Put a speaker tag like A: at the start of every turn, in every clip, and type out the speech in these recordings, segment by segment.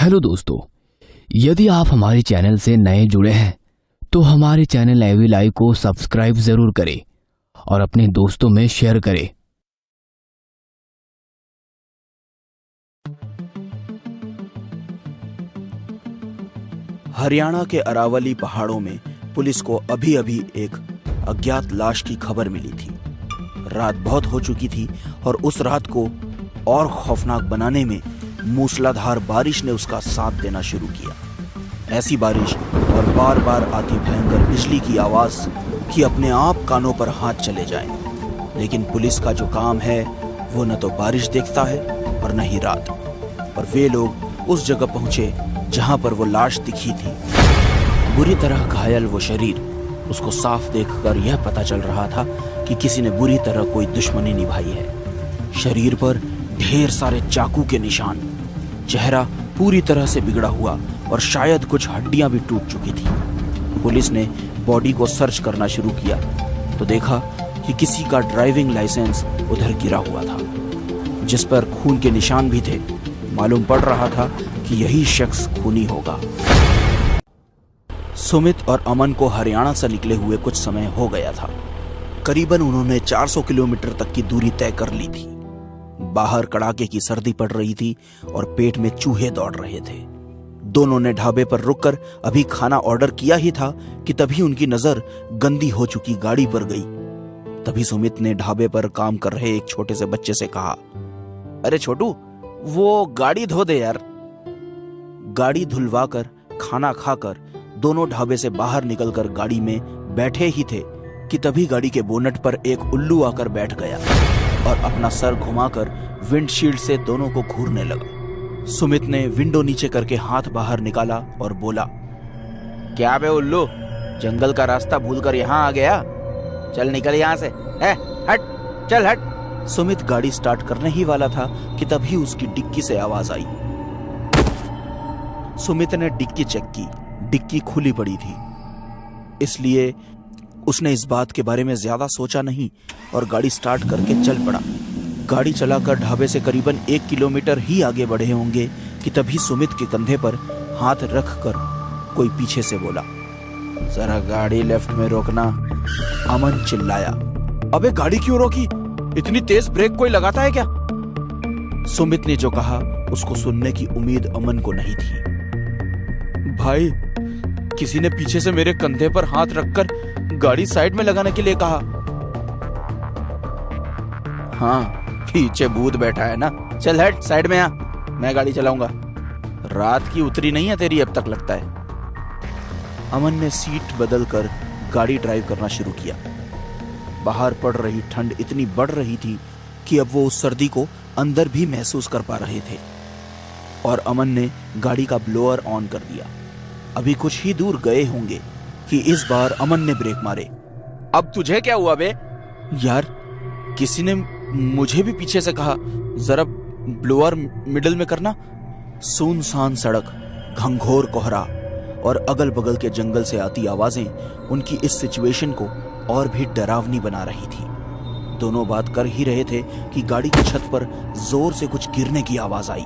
A: Hello दोस्तों, यदि आप हमारे चैनल से नए जुड़े हैं तो हमारे चैनल एवी लाइव को सब्सक्राइब जरूर करें और अपने दोस्तों में शेयर करें।
B: हरियाणा के अरावली पहाड़ों में पुलिस को अभी अभी एक अज्ञात लाश की खबर मिली थी। रात बहुत हो चुकी थी और उस रात को और खौफनाक बनाने में मूसलाधार बारिश ने उसका साथ देना शुरू किया। ऐसी बारिश और बार बार आती भयंकर बिजली की आवाज कि अपने आप कानों पर हाथ चले जाएं। लेकिन पुलिस का जो काम है वो न तो बारिश देखता है और न ही रात। और वे लोग उस जगह पहुंचे जहां पर वो लाश दिखी थी। बुरी तरह घायल वो शरीर, उसको साफ देखकर यह पता चल रहा था कि किसी ने बुरी तरह कोई दुश्मनी निभाई है। शरीर पर ढेर सारे चाकू के निशान, चेहरा पूरी तरह से बिगड़ा हुआ और शायद कुछ हड्डियां भी टूट चुकी थी। पुलिस ने बॉडी को सर्च करना शुरू किया तो देखा कि किसी का ड्राइविंग लाइसेंस उधर गिरा हुआ था, जिस पर खून के निशान भी थे। मालूम पड़ रहा था कि यही शख्स खूनी होगा। सुमित और अमन को हरियाणा से निकले हुए कुछ समय हो गया था। करीबन उन्होंने 400 किलोमीटर तक की दूरी तय कर ली थी। बाहर कड़ाके की सर्दी पड़ रही थी और पेट में चूहे दौड़ रहे थे। दोनों ने ढाबे पर रुककर अभी खाना ऑर्डर किया ही था कि तभी उनकी नजर गंदी हो चुकी गाड़ी पर गई। तभी सुमित ने ढाबे पर काम कर रहे एक छोटे से बच्चे से कहा, अरे छोटू, वो गाड़ी धो दे यार। गाड़ी धुलवाकर खाना खाकर दोनों ढाबे से बाहर निकलकर गाड़ी में बैठे ही थे कि तभी गाड़ी के बोनट पर एक उल्लू आकर बैठ गया और अपना सर घुमाकर विंडशील्ड से दोनों को घूरने लगा। सुमित ने विंडो नीचे करके हाथ बाहर निकाला और बोला, क्या बे उल्लू, जंगल का रास्ता भूलकर यहाँ आ गया? चल निकल यहाँ से, हट, चल हट। सुमित गाड़ी स्टार्ट करने ही वाला था कि तभी उसकी डिक्की से आवाज आई। सुमित ने डिक्की चेक की, डिक्की खुली पड़ी थी, इसलिए उसने इस बात के बारे में ज्यादा सोचा नहीं और गाड़ी स्टार्ट करके चल पड़ा। गाड़ी चलाकर ढाबे से करीबन 1 किलोमीटर ही आगे बढ़े होंगे कि तभी सुमित के कंधे पर हाथ रखकर कोई पीछे से बोला, जरा गाड़ी लेफ्ट में रोकना। अमन चिल्लाया, अबे गाड़ी क्यों रोकी? इतनी तेज ब्रेक कोई लगाता है क्या? सुमित ने जो कहा उसको सुनने की उम्मीद अमन को नहीं थी। भाई, किसी ने पीछे से मेरे कंधे पर हाथ रखकर गाड़ी साइड में लगाने के लिए कहा। हाँ, पीछे भूत बैठा है ना, चल हट, साइड में आ, मैं गाड़ी चलाऊंगा। रात की उतरी नहीं है तेरी अब तक लगता है। अमन ने सीट बदलकर गाड़ी ड्राइव करना शुरू किया। बाहर पड़ रही ठंड इतनी बढ़ रही थी कि अब वो उस सर्दी को अंदर भी महसूस कर पा रहे थे। और अमन ने गाड़ी का ब्लोअर ऑन कर दिया। अभी कुछ ही दूर गए होंगे कि इस बार अमन ने ब्रेक मारे। अब तुझे क्या हुआ बे? यार, किसी ने मुझे भी पीछे से कहा, जरा ब्लोअर मिडल में करना। सुनसान सड़क, घंघोर कोहरा और अगल बगल के जंगल से आती आवाजें उनकी इस सिचुएशन को और भी डरावनी बना रही थी। दोनों बात कर ही रहे थे कि गाड़ी की छत पर जोर से कुछ गिरने की आवाज आई।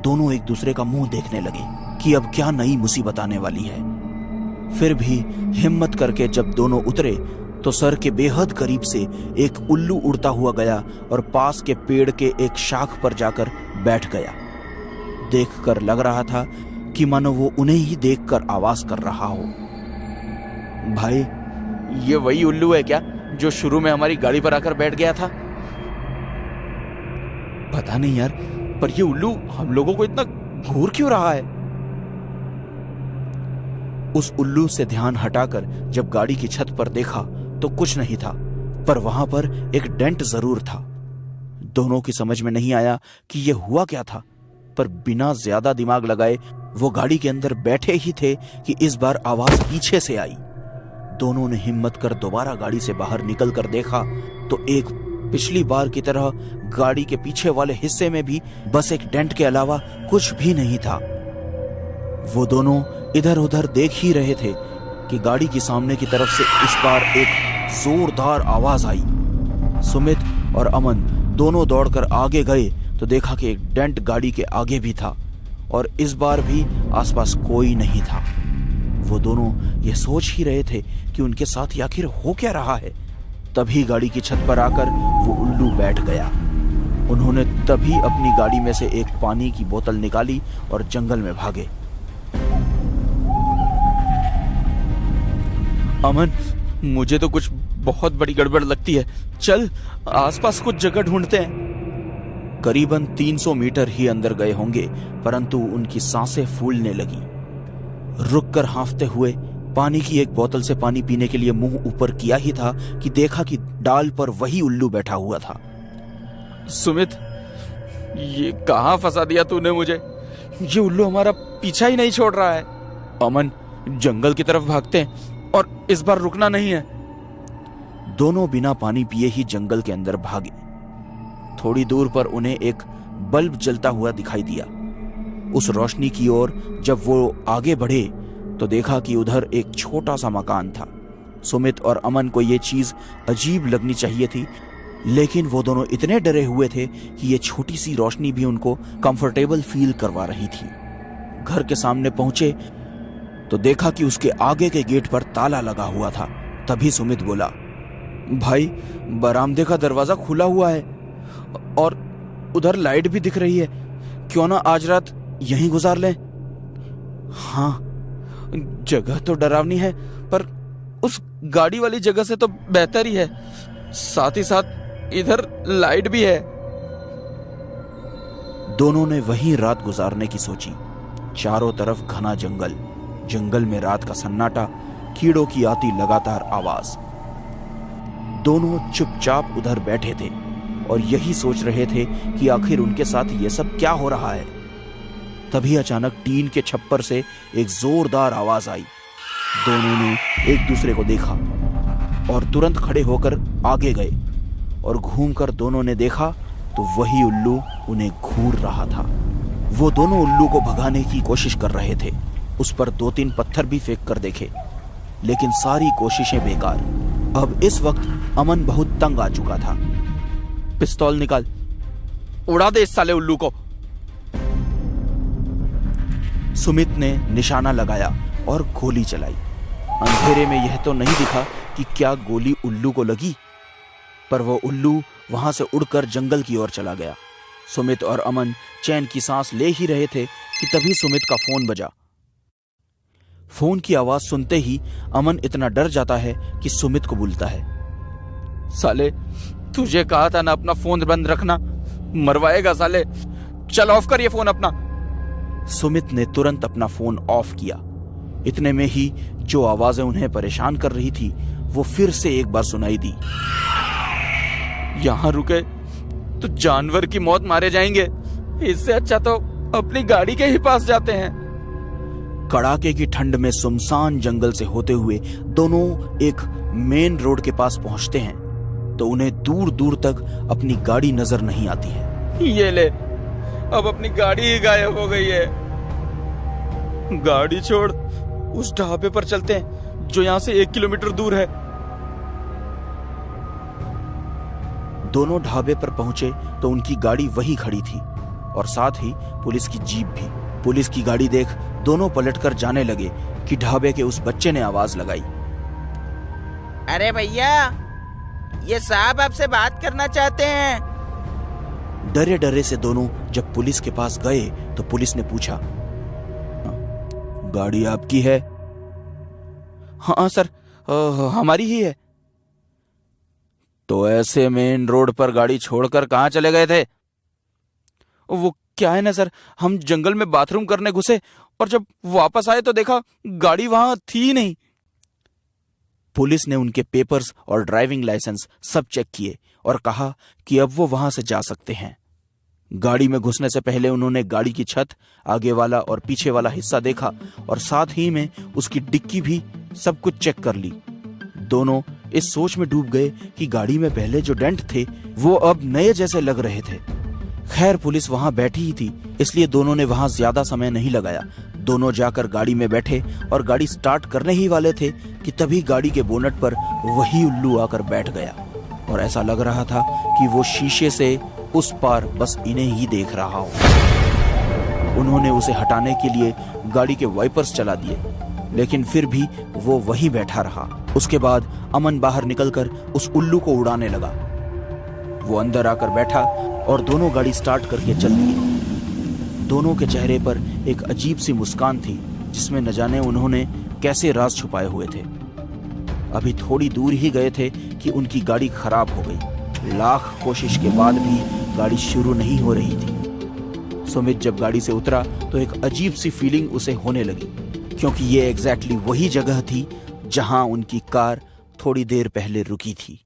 B: दोनों एक दूसरे का मुंह देखने लगे कि अब क्या नई मुसीबत आने वाली है। फिर भी हिम्मत करके जब दोनों उतरे तो सर के बेहद करीब से एक उल्लू उड़ता हुआ गया और पास के पेड़ के एक शाख पर जाकर बैठ गया। देखकर लग रहा था कि मानो वो उन्हें ही देखकर आवाज कर रहा हो। भाई, ये वही उल्लू है क्या जो शुरू में हमारी गाड़ी पर आकर बैठ गया था? पता नहीं यार, पर ये उल्लू हम लोगों को इतना घूर क्यों रहा है? उस उल्लू से ध्यान हटाकर जब गाड़ी की छत पर देखा तो कुछ नहीं था, पर वहां पर एक डेंट जरूर था। दोनों की समझ में नहीं आया कि यह हुआ क्या था, पर बिना ज्यादा दिमाग लगाए वो गाड़ी के अंदर बैठे ही थे कि इस बार आवाज पीछे से आई। दोनों ने हिम्मत कर दोबारा गाड़ी से बाहर निकल कर देखा तो एक पिछली बार की तरह गाड़ी के पीछे वाले हिस्से में भी बस एक डेंट के अलावा कुछ भी नहीं था। वो दोनों इधर उधर देख ही रहे थे कि गाड़ी की सामने की तरफ से इस बार एक जोरदार आवाज आई। सुमित और अमन दोनों दौड़कर आगे गए तो देखा कि एक डेंट गाड़ी के आगे भी था और इस बार भी आसपास कोई नहीं था। वो दोनों ये सोच ही रहे थे कि उनके साथ ये आखिर हो क्या रहा है। तभी गाड़ी की छत पर आकर वो उल्लू बैठ गया। उन्होंने तभी अपनी गाड़ी में से एक पानी की बोतल निकाली और जंगल में भागे। अमन, मुझे तो कुछ बहुत बड़ी गड़बड़ लगती है, चल आसपास कुछ जगह ढूंढते हैं। करीबन 300 मीटर ही अंदर गए होंगे, परंतु उनकी सांसें फूलने लगी। रुककर हांफते हुए पानी की एक बोतल से पानी पीने के लिए मुंह ऊपर किया ही था कि देखा कि डाल पर वही उल्लू बैठा हुआ था। सुमित, ये कहां फंसा दिया तूने मुझे? ये उल्लू हमारा पीछा ही नहीं छोड़ रहा है। अमन, जंगल की तरफ भागते हैं और इस बार रुकना नहीं है। दोनों बिना पानी पिए ही जंगल के अंदर भागे। थोड़ी दूर पर उन्हें एक बल्ब जलता हुआ दिखाई दिया। उस रोशनी की ओर जब वो आगे बढ़े तो देखा कि उधर एक छोटा सा मकान था। सुमित और अमन को ये चीज अजीब लगनी चाहिए थी, लेकिन वो दोनों इतने डरे हुए थे कि ये छोटी सी रोशनी भी उनको कंफर्टेबल फील करवा रही थी। घर के सामने पहुंचे तो देखा कि उसके आगे के गेट पर ताला लगा हुआ था। तभी सुमित बोला, भाई, बरामदे का दरवाजा खुला हुआ है और उधर लाइट भी दिख रही है, क्यों ना आज रात यहीं गुजार लें? हाँ, जगह तो डरावनी है, पर उस गाड़ी वाली जगह से तो बेहतर ही है। साथ ही साथ इधर लाइट भी है। दोनों ने वहीं रात गुजारने की सोची। चारों तरफ घना जंगल, जंगल में रात का सन्नाटा, कीड़ों की आती लगातार आवाज। दोनों चुपचाप उधर बैठे थे और यही सोच रहे थे कि आखिर उनके साथ ये सब क्या हो रहा है। तभी अचानक टीन के छप्पर से एक जोरदार आवाज आई। दोनों ने एक दूसरे को देखा और तुरंत खड़े होकर आगे गए और घूमकर दोनों ने देखा तो वही उल्लू उन्हें घूर रहा था। वो दोनों उल्लू को भगाने की कोशिश कर रहे थे। उस पर 2-3 पत्थर भी फेंक कर देखे, लेकिन सारी कोशिशें बेकार। अब इस वक्त अमन बहुत तंग आ चुका था। पिस्तौल निकाल, उड़ा दे इस साले उल्लू को। सुमित ने निशाना लगाया और गोली चलाई। अंधेरे में यह तो नहीं दिखा कि क्या गोली उल्लू को लगी, पर वो उल्लू वहां से उड़कर जंगल की ओर चला गया। सुमित और अमन चैन की सांस ले ही रहे थे कि तभी सुमित का फोन बजा। फोन की आवाज सुनते ही अमन इतना डर जाता है कि सुमित को बुलता है, साले, तुझे कहा था ना अपना फोन बंद रखना, मरवाएगा साले, चल ऑफ कर ये फोन अपना। सुमित ने तुरंत अपना फोन ऑफ किया। इतने में ही जो आवाजें उन्हें परेशान कर रही थी वो फिर से एक बार सुनाई दी। यहां रुके तो जानवर की मौत मारे जाएंगे, इससे अच्छा तो अपनी गाड़ी के ही पास जाते हैं। कड़ाके की ठंड में सुनसान जंगल से होते हुए दोनों एक मेन रोड के पास पहुंचते हैं तो उन्हें दूर दूर तक अपनी गाड़ी नजर नहीं आती है। ये ले, अब अपनी गाड़ी ही गायब हो गई है। गाड़ी छोड़, उस ढाबे पर चलते हैं जो यहां से 1 किलोमीटर दूर है। दोनों ढाबे पर पहुंचे तो उनकी गाड़ी वहीं खड़ी थी और साथ ही पुलिस की जीप भी। पुलिस की गाड़ी देख दोनों पलटकर जाने लगे कि ढाबे के उस बच्चे ने आवाज लगाई,
C: अरे भैया, ये साहब आपसे बात करना चाहते हैं।
B: डरे डरे से दोनों जब पुलिस के पास गए तो पुलिस ने पूछा, गाड़ी आपकी है? हाँ सर, हमारी ही है। तो ऐसे मेन रोड पर गाड़ी छोड़कर कहां चले गए थे? वो क्या है ना सर, हम जंगल में बाथरूम करने घुसे और जब वापस आए तो देखा गाड़ी वहां थी ही नहीं। पुलिस ने उनके पेपर्स और ड्राइविंग लाइसेंस सब चेक किए और कहा कि अब वो वहां से जा सकते हैं। गाड़ी में घुसने से पहले उन्होंने गाड़ी की छत, आगे वाला और पीछे वाला हिस्सा देखा और साथ ही में उसकी डिक्की भी सब कुछ चेक कर ली। दोनों इस सोच में डूब गए कि गाड़ी में पहले जो डेंट थे वो अब नए जैसे लग रहे थे। खैर, पुलिस वहां बैठी ही थी, इसलिए दोनों ने वहां ज्यादा समय नहीं लगाया। दोनों जाकर गाड़ी में बैठे और गाड़ी स्टार्ट करने ही वाले थे कि तभी गाड़ी के बोनट पर वही उल्लू आकर बैठ गया और ऐसा लग रहा था कि वो शीशे से उस पार बस इन्हें ही देख रहा हो। उन्होंने उसे हटाने के लिए गाड़ी के वाइपर्स चला दिए, लेकिन फिर भी वो वहीं बैठा रहा। उसके बाद अमन बाहर निकलकर उस उल्लू को उड़ाने लगा। वो अंदर आकर बैठा और दोनों गाड़ी स्टार्ट करके चल दिए। दोनों के चेहरे पर एक अजीब सी मुस्कान थी, जिसमें न जाने उन्होंने कैसे राज छुपाए हुए थे। अभी थोड़ी दूर ही गए थे कि उनकी गाड़ी खराब हो गई। लाख कोशिश के बाद भी गाड़ी शुरू नहीं हो रही थी। सुमित जब गाड़ी से उतरा तो एक अजीब सी फीलिंग उसे होने लगी, क्योंकि ये एग्जैक्टली वही जगह थी जहां उनकी कार थोड़ी देर पहले रुकी थी।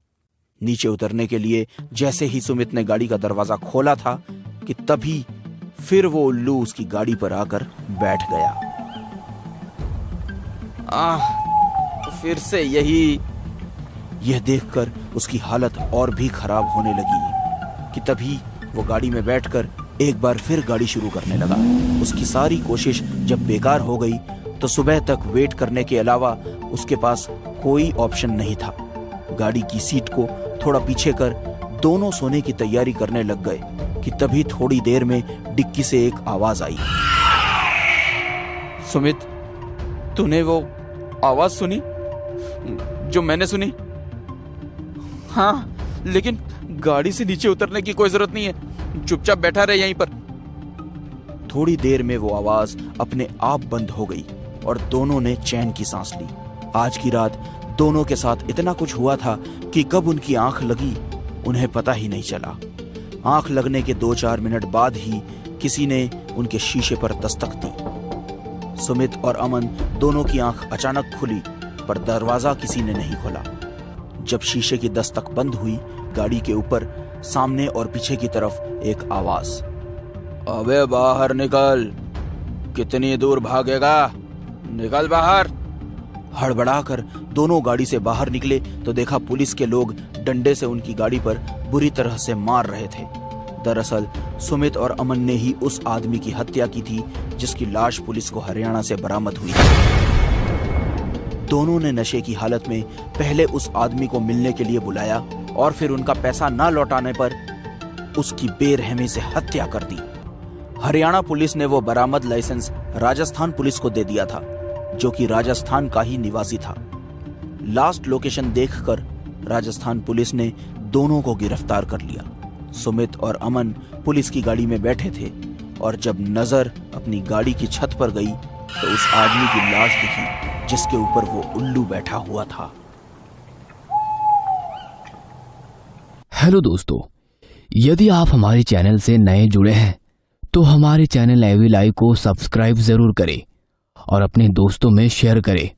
B: नीचे उतरने के लिए जैसे ही सुमित ने गाड़ी का दरवाजा खोला था कि तभी फिर वो उल्लू उसकी गाड़ी पर आकर बैठ गया। फिर से यही। यह देखकर उसकी हालत और भी खराब होने लगी कि तभी वो गाड़ी में बैठकर एक बार फिर गाड़ी शुरू करने लगा। उसकी सारी कोशिश जब बेकार हो गई तो सुबह तक वेट करने के अलावा उसके पास कोई ऑप्शन नहीं था। गाड़ी की सीट को थोड़ा पीछे कर दोनों सोने की तैयारी करने लग गए कि तभी थोड़ी देर में डिक्की से एक आवाज आई।
D: सुमित, तूने वो आवाज सुनी जो मैंने सुनी? हाँ, लेकिन गाड़ी से नीचे उतरने की कोई जरूरत नहीं है, चुपचाप बैठा रहे यहीं पर।
B: थोड़ी देर में वो आवाज अपने आप बंद हो गई और दोनों ने चैन की सांस ली। आज की रात दोनों के साथ इतना कुछ हुआ था कि कब उनकी आंख लगी उन्हें पता ही नहीं चला। आंख लगने के 2-4 मिनट बाद ही किसी ने उनके शीशे पर दस्तक दी। सुमित और अमन दोनों की आंख अचानक खुली, पर दरवाजा किसी ने नहीं खोला। जब शीशे की दस्तक बंद हुई, गाड़ी के ऊपर सामने और पीछे की तरफ एक आवाज,
D: अबे बाहर निकल, कितनी दूर भागेगा, निकल बाहर।
B: हड़बड़ाकर दोनों गाड़ी से बाहर निकले तो देखा पुलिस के लोग डंडे से उनकी गाड़ी पर बुरी तरह से मार रहे थे। दरअसल सुमित और अमन ने ही उस आदमी की हत्या की थी जिसकी लाश पुलिस को हरियाणा से बरामद हुई। दोनों ने नशे की हालत में पहले उस आदमी को मिलने के लिए बुलाया और फिर उनका पैसा न लौटाने पर उसकी बेरहमी से हत्या कर दी। हरियाणा पुलिस ने वो बरामद लाइसेंस राजस्थान पुलिस को दे दिया था, जो कि राजस्थान का ही निवासी था। लास्ट लोकेशन देखकर राजस्थान पुलिस ने दोनों को गिरफ्तार कर लिया। सुमित और अमन पुलिस की गाड़ी में बैठे थे और जब नजर अपनी गाड़ी की छत पर गई तो उस आदमी की लाश दिखी जिसके ऊपर वो उल्लू बैठा हुआ था।
A: हेलो दोस्तों, यदि आप हमारे चैनल से नए जुड़े हैं तो हमारे चैनल एवी लाइव को सब्सक्राइब जरूर करें और अपने दोस्तों में शेयर करें